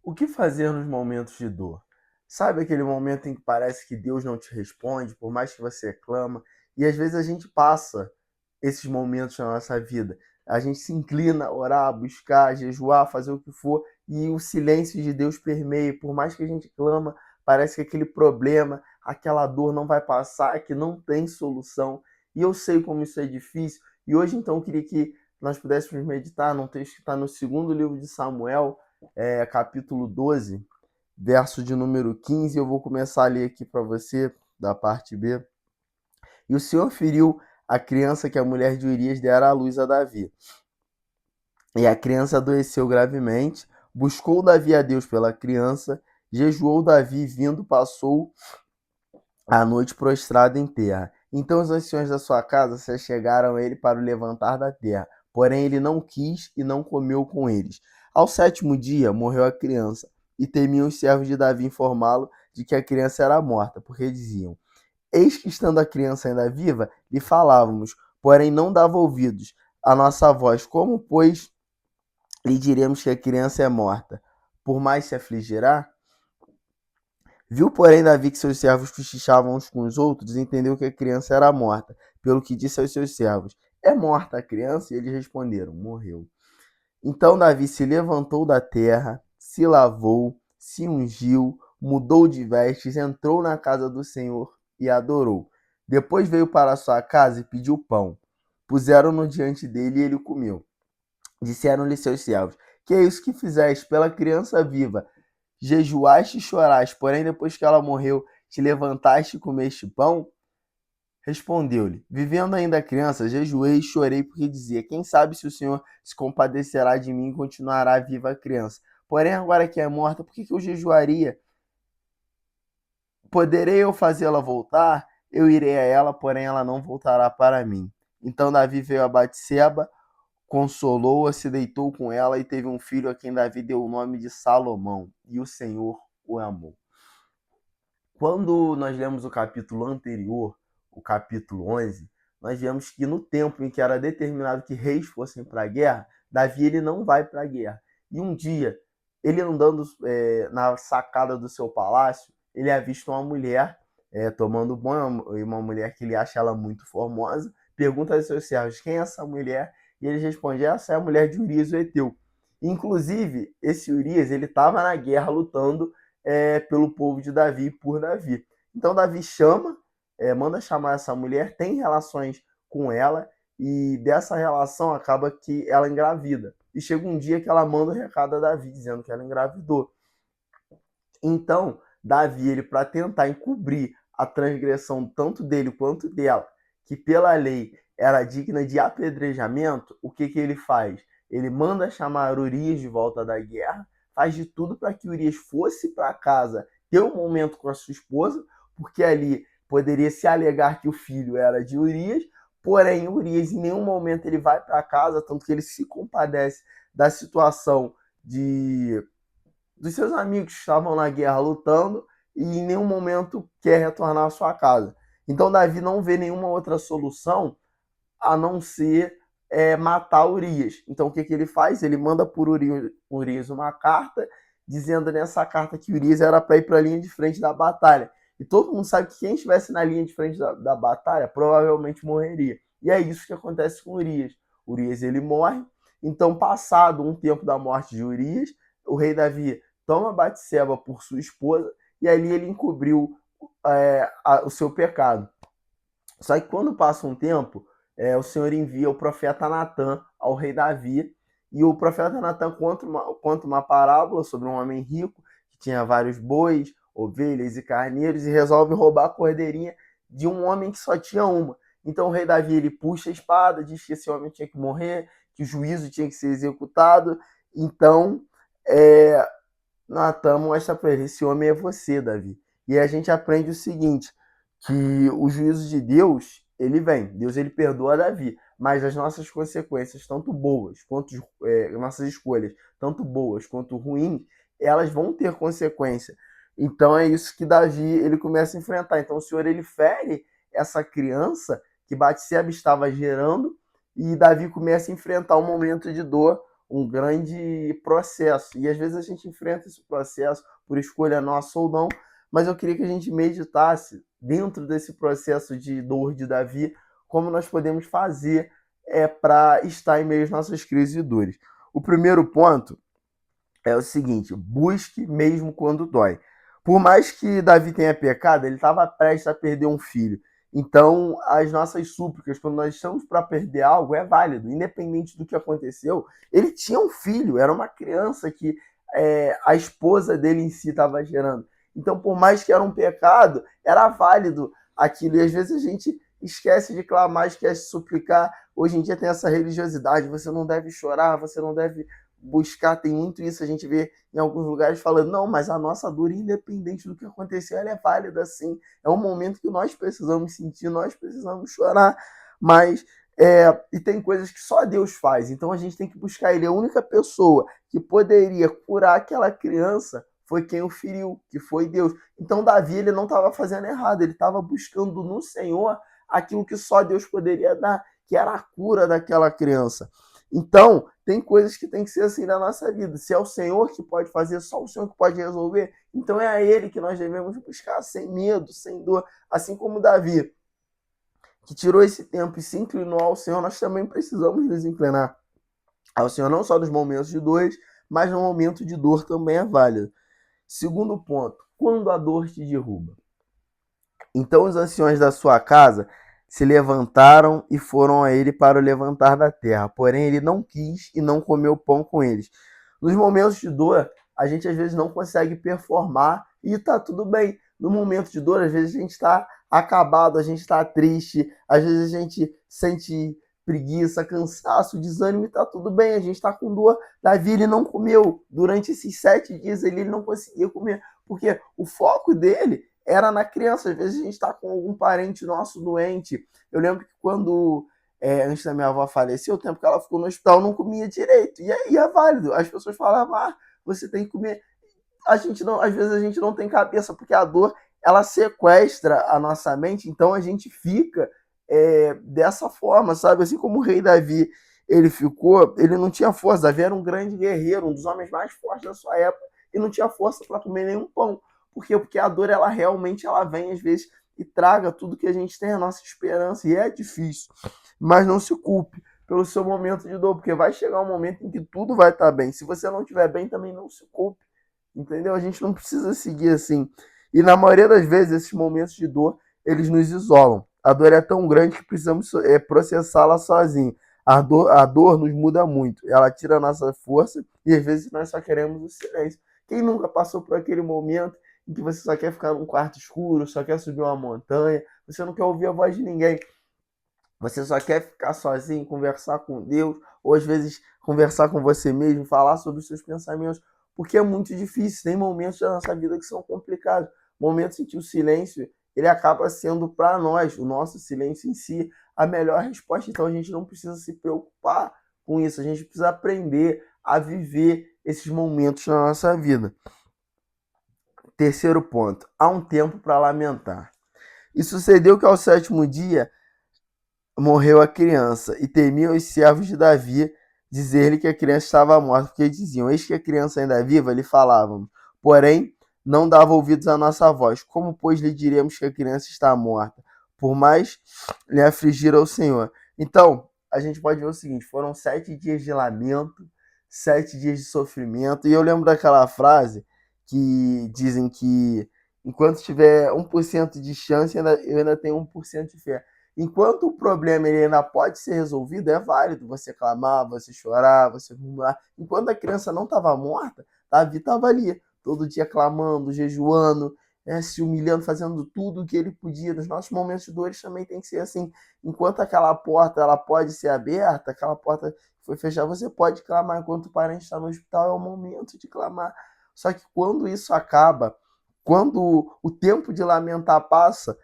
O que fazer nos momentos de dor? Sabe aquele momento em que parece que Deus não te responde, por mais que você clama? E às vezes a gente passa esses momentos na nossa vida. A gente se inclina a orar, buscar, jejuar, fazer o que for, e o silêncio de Deus permeia. Por mais que a gente clama, parece que aquele problema, aquela dor não vai passar, que não tem solução. E eu sei como isso é difícil. E hoje, então, eu queria que nós pudéssemos meditar num texto que está no segundo livro de Samuel, capítulo 12, verso de número 15. Eu vou começar a ler aqui para você, da parte B. E o Senhor feriu a criança que a mulher de Urias dera à luz a Davi. E a criança adoeceu gravemente. Buscou Davi a Deus pela criança. Jejuou Davi, vindo, passou a noite prostrado em terra. Então os anciões da sua casa se achegaram a ele para o levantar da terra. Porém ele não quis e não comeu com eles. Ao sétimo dia morreu a criança, e temiam os servos de Davi informá-lo de que a criança era morta, porque diziam: Eis que estando a criança ainda viva, lhe falávamos, porém não dava ouvidos à nossa voz. Como, pois, lhe diremos que a criança é morta? Por mais se afligirá? Viu, porém, Davi que seus servos cochichavam uns com os outros e entendeu que a criança era morta, pelo que disse aos seus servos: É morta a criança? E eles responderam: Morreu. Então Davi se levantou da terra, se lavou, se ungiu, mudou de vestes, entrou na casa do Senhor e adorou. Depois veio para sua casa e pediu pão. Puseram-no diante dele e ele comeu. Disseram-lhe seus servos: Que é isso que fizeste pela criança viva? Jejuaste e choraste, porém depois que ela morreu, te levantaste e comeste pão? Respondeu-lhe: Vivendo ainda a criança, jejuei e chorei, porque dizia: Quem sabe se o Senhor se compadecerá de mim e continuará viva a criança. Porém, agora que é morta, por que eu jejuaria? Poderei eu fazê-la voltar? Eu irei a ela, porém ela não voltará para mim. Então Davi veio a Batseba, consolou-a, se deitou com ela e teve um filho a quem Davi deu o nome de Salomão, e o Senhor o amou. Quando nós lemos o capítulo anterior, o capítulo 11, nós vemos que no tempo em que era determinado que reis fossem para a guerra, Davi ele não vai para a guerra. E um dia, ele andando na sacada do seu palácio, ele avista uma mulher tomando banho, uma mulher que ele acha ela muito formosa, pergunta aos seus servos quem é essa mulher, e eles respondem: essa é a mulher de Urias o Heteu. Inclusive, esse Urias ele estava na guerra lutando pelo povo de Davi, por Davi. Então Davi manda chamar essa mulher, tem relações com ela, e dessa relação acaba que ela engravida. E chega um dia que ela manda um recado a Davi, dizendo que ela engravidou. Então, Davi, ele para tentar encobrir a transgressão tanto dele quanto dela, que pela lei era digna de apedrejamento, o que ele faz? Ele manda chamar Urias de volta da guerra, faz de tudo para que Urias fosse para casa ter um momento com a sua esposa, porque ali poderia se alegar que o filho era de Urias, porém Urias em nenhum momento ele vai para casa, tanto que ele se compadece da situação de dos seus amigos que estavam na guerra lutando e em nenhum momento quer retornar à sua casa. Então Davi não vê nenhuma outra solução a não ser matar Urias. Então o que ele faz? Ele manda por Urias uma carta dizendo nessa carta que Urias era para ir para a linha de frente da batalha. E todo mundo sabe que quem estivesse na linha de frente da batalha provavelmente morreria. E é isso que acontece com Urias. Urias ele morre. Então, passado um tempo da morte de Urias, o rei Davi toma Batseba por sua esposa e ali ele encobriu o seu pecado. Só que quando passa um tempo, o Senhor envia o profeta Natã ao rei Davi, e o profeta Natã conta uma parábola sobre um homem rico que tinha vários bois, ovelhas e carneiros e resolve roubar a cordeirinha de um homem que só tinha uma. Então o rei Davi ele puxa a espada, diz que esse homem tinha que morrer, que o juízo tinha que ser executado. Então Natan mostra para ele: esse homem é você, Davi. E a gente aprende o seguinte, que o juízo de Deus, ele vem. Deus ele perdoa Davi, mas as nossas consequências, tanto boas quanto nossas escolhas, tanto boas quanto ruins, elas vão ter consequência. Então é isso que Davi ele começa a enfrentar. Então o Senhor ele fere essa criança que Batseba estava gerando, e Davi começa a enfrentar um momento de dor um grande processo. E às vezes a gente enfrenta esse processo por escolha nossa ou não, mas eu queria que a gente meditasse dentro desse processo de dor de Davi, como nós podemos fazer para estar em meio às nossas crises e dores. O primeiro ponto é o seguinte: busque mesmo quando dói. Por mais que Davi tenha pecado, ele estava prestes a perder um filho. Então, as nossas súplicas, quando nós estamos para perder algo, é válido, independente do que aconteceu. Ele tinha um filho, era uma criança que a esposa dele em si estava gerando. Então, por mais que era um pecado, era válido aquilo. E às vezes a gente esquece de clamar, esquece de suplicar. Hoje em dia tem essa religiosidade: você não deve chorar, você não deve buscar, tem muito isso, a gente vê em alguns lugares falando, não, mas a nossa dor, independente do que aconteceu, ela é válida sim, é um momento que nós precisamos sentir, nós precisamos chorar, mas e tem coisas que só Deus faz, então a gente tem que buscar Ele. A única pessoa que poderia curar aquela criança foi quem o feriu, que foi Deus. Então Davi, ele não estava fazendo errado, ele estava buscando no Senhor aquilo que só Deus poderia dar, que era a cura daquela criança. Então, tem coisas que tem que ser assim na nossa vida. Se é o Senhor que pode fazer, só o Senhor que pode resolver, então é a Ele que nós devemos buscar, sem medo, sem dor. Assim como Davi, que tirou esse tempo e se inclinou ao Senhor, nós também precisamos nos inclinar ao Senhor, não só nos momentos de dor, mas no momento de dor também é válido. Segundo ponto: quando a dor te derruba. Então os anciões da sua casa se levantaram e foram a ele para o levantar da terra. Porém, ele não quis e não comeu pão com eles. Nos momentos de dor, a gente às vezes não consegue performar e está tudo bem. No momento de dor, às vezes a gente está acabado, a gente está triste, às vezes a gente sente preguiça, cansaço, desânimo e está tudo bem. A gente está com dor. Davi, ele não comeu. Durante esses 7 dias ele não conseguia comer, porque o foco dele era na criança. Às vezes a gente está com algum parente nosso doente. Eu lembro que quando, antes da minha avó falecer, o tempo que ela ficou no hospital, não comia direito. E aí é válido. As pessoas falavam, você tem que comer. A gente não, às vezes a gente não tem cabeça, porque a dor, ela sequestra a nossa mente, então a gente fica dessa forma, sabe? Assim como o rei Davi, ele ficou, ele não tinha força. Davi era um grande guerreiro, um dos homens mais fortes da sua época, e não tinha força para comer nenhum pão. Por quê? Porque a dor, ela realmente ela vem às vezes e traga tudo que a gente tem, a nossa esperança, e é difícil. Mas não se culpe pelo seu momento de dor, porque vai chegar um momento em que tudo vai estar bem. Se você não estiver bem, também não se culpe, entendeu? A gente não precisa seguir assim. E na maioria das vezes, esses momentos de dor, eles nos isolam. A dor é tão grande que precisamos processá-la sozinho. A dor nos muda muito. Ela tira a nossa força e às vezes nós só queremos o silêncio. Quem nunca passou por aquele momento em que você só quer ficar num quarto escuro, só quer subir uma montanha, você não quer ouvir a voz de ninguém, você só quer ficar sozinho, conversar com Deus, ou às vezes conversar com você mesmo, falar sobre os seus pensamentos, porque é muito difícil. Tem momentos da nossa vida que são complicados, momentos em que o silêncio, ele acaba sendo para nós, o nosso silêncio em si, a melhor resposta. Então a gente não precisa se preocupar com isso, a gente precisa aprender a viver esses momentos na nossa vida. Terceiro ponto: há um tempo para lamentar. E sucedeu que ao 7º dia morreu a criança, e temiam os servos de Davi dizer-lhe que a criança estava morta, porque diziam: eis que a criança ainda é viva, lhe falavam. Porém, não dava ouvidos à nossa voz. Como, pois, lhe diremos que a criança está morta? Por mais lhe afligir ao Senhor. Então, a gente pode ver o seguinte: foram 7 dias de lamento, 7 dias de sofrimento, e eu lembro daquela frase que dizem que enquanto tiver 1% de chance, eu ainda tenho 1% de fé. Enquanto o problema ele ainda pode ser resolvido, é válido você clamar, você chorar, você murmurar. Enquanto a criança não estava morta, Davi estava ali, todo dia clamando, jejuando, se humilhando, fazendo tudo o que ele podia. Nos nossos momentos de dores também tem que ser assim. Enquanto aquela porta ela pode ser aberta, aquela porta foi fechada, você pode clamar. Enquanto o parente está no hospital, é o momento de clamar. Só que quando isso acaba, quando o tempo de lamentar passa,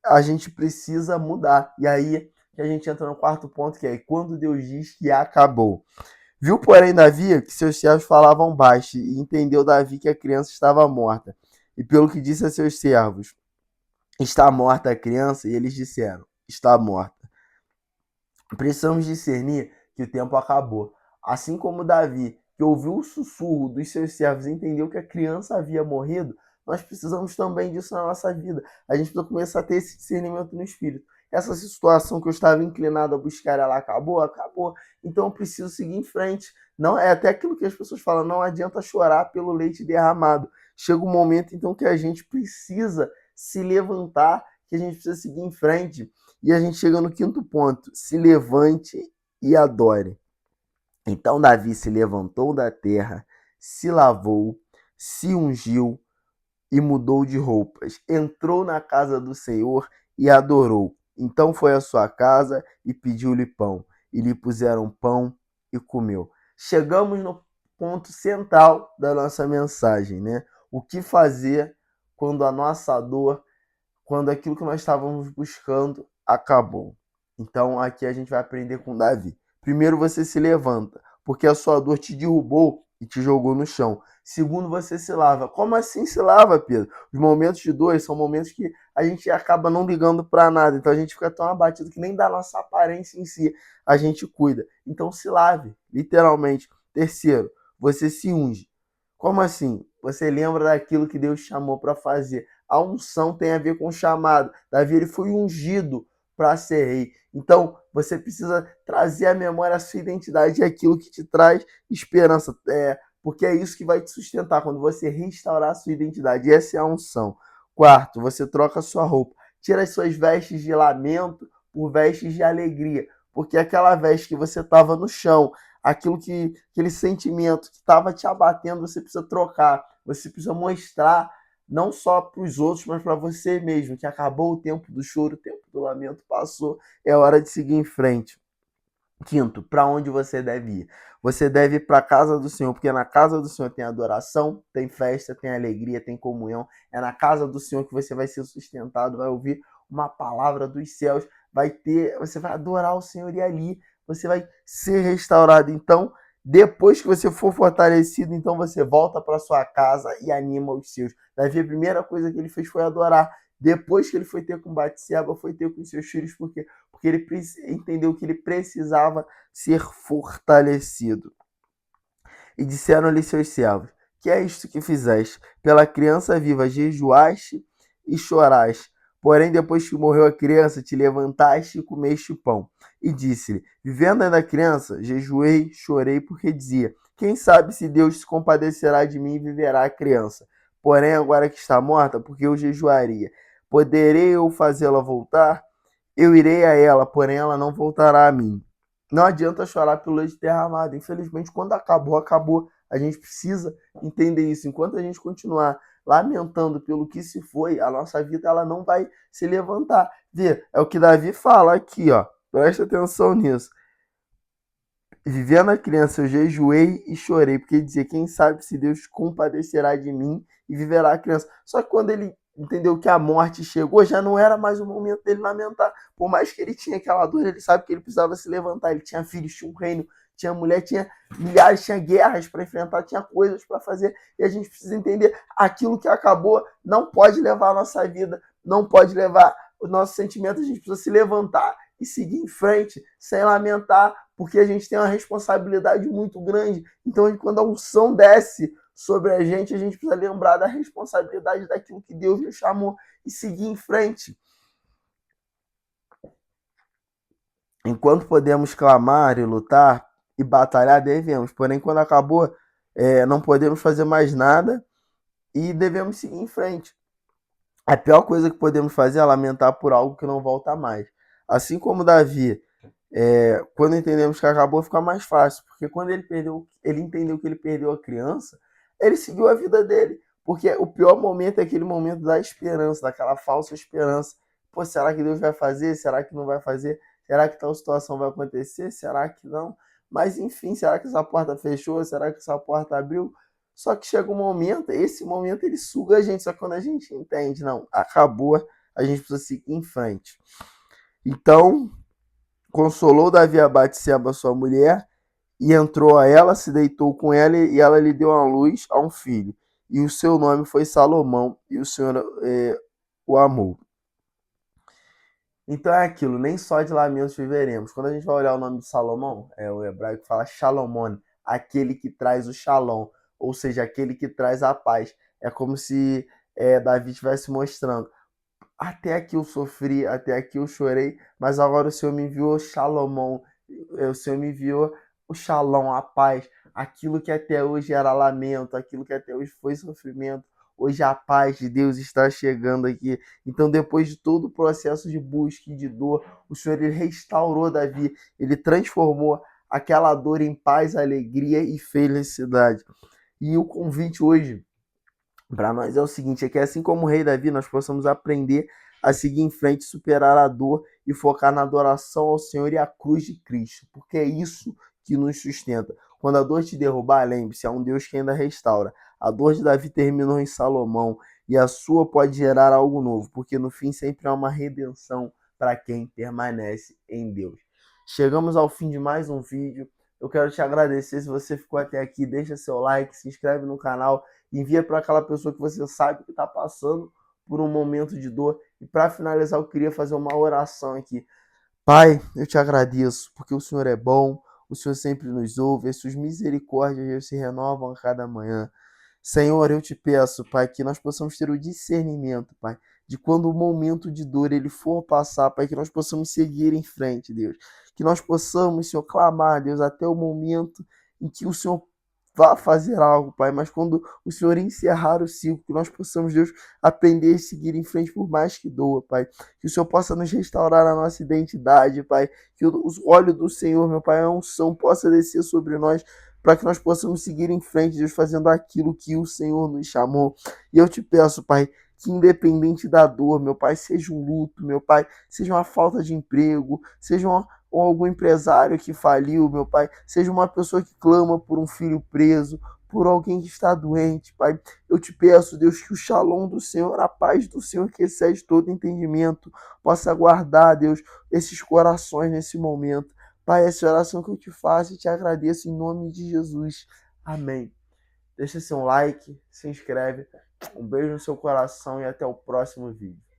a gente precisa mudar. E aí que a gente entra no quarto ponto, que é quando Deus diz que acabou. Viu, porém, Davi que seus servos falavam baixo, e entendeu Davi que a criança estava morta. E pelo que disse a seus servos: está morta a criança? E eles disseram: está morta. Precisamos discernir que o tempo acabou. Assim como Davi, que ouviu o sussurro dos seus servos e entendeu que a criança havia morrido, nós precisamos também disso na nossa vida. A gente precisa começar a ter esse discernimento no espírito. Essa situação que eu estava inclinado a buscar, ela acabou? Acabou. Então eu preciso seguir em frente. Não é até aquilo que as pessoas falam, não adianta chorar pelo leite derramado. Chega um momento então que a gente precisa se levantar, que a gente precisa seguir em frente. E a gente chega no quinto ponto: se levante e adore. Então Davi se levantou da terra, se lavou, se ungiu e mudou de roupas. Entrou na casa do Senhor e adorou. Então foi à sua casa e pediu-lhe pão. E lhe puseram pão e comeu. Chegamos no ponto central da nossa mensagem, né? O que fazer quando a nossa dor, quando aquilo que nós estávamos buscando acabou. Então aqui a gente vai aprender com Davi. Primeiro você se levanta, porque a sua dor te derrubou e te jogou no chão. Segundo, você se lava. Como assim se lava, Pedro? Os momentos de dor são momentos que a gente acaba não ligando para nada. Então a gente fica tão abatido que nem da nossa aparência em si a gente cuida. Então se lave, literalmente. Terceiro, você se unge. Como assim? Você lembra daquilo que Deus chamou para fazer. A unção tem a ver com o chamado. Davi ele foi ungido para ser rei. Então, você precisa trazer à memória a sua identidade e aquilo que te traz esperança. Porque é isso que vai te sustentar quando você restaurar a sua identidade. E essa é a unção. Quarto, você troca a sua roupa. Tira as suas vestes de lamento por vestes de alegria. Porque aquela veste que você estava no chão, aquele sentimento que estava te abatendo, você precisa trocar. Você precisa mostrar não só para os outros, mas para você mesmo, que acabou o tempo do choro, o tempo do lamento passou, é hora de seguir em frente. Quinto, para onde você deve ir? Você deve ir para a casa do Senhor, porque na casa do Senhor tem adoração, tem festa, tem alegria, tem comunhão. É na casa do Senhor que você vai ser sustentado, vai ouvir uma palavra dos céus, você vai adorar o Senhor e ali você vai ser restaurado. Então, depois que você for fortalecido, então você volta para sua casa e anima os seus. Davi, a primeira coisa que ele fez foi adorar. Depois que ele foi ter com Batseba, foi ter com seus filhos, porque ele entendeu que ele precisava ser fortalecido. E disseram-lhe seus servos: que é isto que fizeste? Pela criança viva jejuaste e choraste. Porém, depois que morreu a criança, te levantaste e comeste pão. E disse-lhe: vivendo ainda a criança, jejuei, chorei, porque dizia: quem sabe se Deus se compadecerá de mim e viverá a criança. Porém, agora que está morta, porque eu jejuaria, poderei eu fazê-la voltar? Eu irei a ela, porém ela não voltará a mim. Não adianta chorar pelo leite derramado. Infelizmente, quando acabou, acabou. A gente precisa entender isso. Enquanto a gente continuar lamentando pelo que se foi, a nossa vida ela não vai se levantar. Vê, é o que Davi fala aqui, ó. Presta atenção nisso. Vivendo a criança, eu jejuei e chorei, porque dizia: quem sabe se Deus compadecerá de mim e viverá a criança. Só que quando ele entendeu que a morte chegou, já não era mais o momento dele lamentar. Por mais que ele tinha aquela dor, ele sabe que ele precisava se levantar. Ele tinha filhos, tinha um reino, tinha mulher, tinha milhares, tinha guerras para enfrentar, tinha coisas para fazer. E a gente precisa entender: aquilo que acabou não pode levar a nossa vida, não pode levar o nosso sentimento. A gente precisa se levantar e seguir em frente, sem lamentar, porque a gente tem uma responsabilidade muito grande. Então, quando a unção desce sobre a gente precisa lembrar da responsabilidade daquilo que Deus nos chamou e seguir em frente. Enquanto podemos clamar e lutar e batalhar, devemos. Porém, quando acabou, não podemos fazer mais nada e devemos seguir em frente. A pior coisa que podemos fazer é lamentar por algo que não volta mais. Assim como Davi, quando entendemos que acabou, fica mais fácil. Porque quando ele entendeu que ele perdeu a criança, ele seguiu a vida dele. Porque o pior momento é aquele momento da esperança, daquela falsa esperança. Pô, será que Deus vai fazer? Será que não vai fazer? Será que tal situação vai acontecer? Será que não? Mas enfim, será que essa porta fechou? Será que essa porta abriu? Só que chega um momento, esse momento ele suga a gente. Só que quando a gente entende, não, acabou, a gente precisa seguir em frente. Então, consolou Davi a Batseba, sua mulher, e entrou a ela, se deitou com ela, e ela lhe deu à luz a um filho. E o seu nome foi Salomão, e o Senhor o amou. Então é aquilo, nem só de lamentos viveremos. Quando a gente vai olhar o nome de Salomão, é o hebraico que fala Shalomon, aquele que traz o shalom, ou seja, aquele que traz a paz. É como se Davi estivesse mostrando: até aqui eu sofri, até aqui eu chorei, mas agora o Senhor me enviou Shalomon, o Senhor me enviou o Shalom, a paz, aquilo que até hoje era lamento, aquilo que até hoje foi sofrimento, hoje a paz de Deus está chegando aqui. Então, depois de todo o processo de busca e de dor, o Senhor ele restaurou Davi, ele transformou aquela dor em paz, alegria e felicidade. E o convite hoje para nós é o seguinte, é que assim como o rei Davi, nós possamos aprender a seguir em frente, superar a dor e focar na adoração ao Senhor e à cruz de Cristo, porque é isso que nos sustenta. Quando a dor te derrubar, lembre-se, há um Deus que ainda restaura. A dor de Davi terminou em Salomão e a sua pode gerar algo novo, porque no fim sempre há uma redenção para quem permanece em Deus. Chegamos ao fim de mais um vídeo. Eu quero te agradecer se você ficou até aqui. Deixa seu like, se inscreve no canal, envia para aquela pessoa que você sabe que está passando por um momento de dor. E para finalizar, eu queria fazer uma oração aqui. Pai, eu te agradeço, porque o Senhor é bom, o Senhor sempre nos ouve, as suas misericórdias se renovam a cada manhã. Senhor, eu te peço, Pai, que nós possamos ter o discernimento, Pai, de quando o momento de dor ele for passar, Pai, que nós possamos seguir em frente, Deus. Que nós possamos, Senhor, clamar, Deus, até o momento em que o Senhor vá fazer algo, Pai, mas quando o Senhor encerrar o ciclo, que nós possamos, Deus, aprender e seguir em frente por mais que doa, Pai. Que o Senhor possa nos restaurar a nossa identidade, Pai. Que os olhos do Senhor, meu Pai, a unção possa descer sobre nós, para que nós possamos seguir em frente, Deus, fazendo aquilo que o Senhor nos chamou. E eu te peço, Pai, que independente da dor, meu Pai, seja um luto, meu Pai, seja uma falta de emprego, seja ou algum empresário que faliu, meu Pai, seja uma pessoa que clama por um filho preso, por alguém que está doente, Pai. Eu te peço, Deus, que o shalom do Senhor, a paz do Senhor que excede todo entendimento, possa guardar, Deus, esses corações nesse momento. Pai, essa oração que eu te faço e te agradeço em nome de Jesus. Amém. Deixa seu like, se inscreve. Um beijo no seu coração e até o próximo vídeo.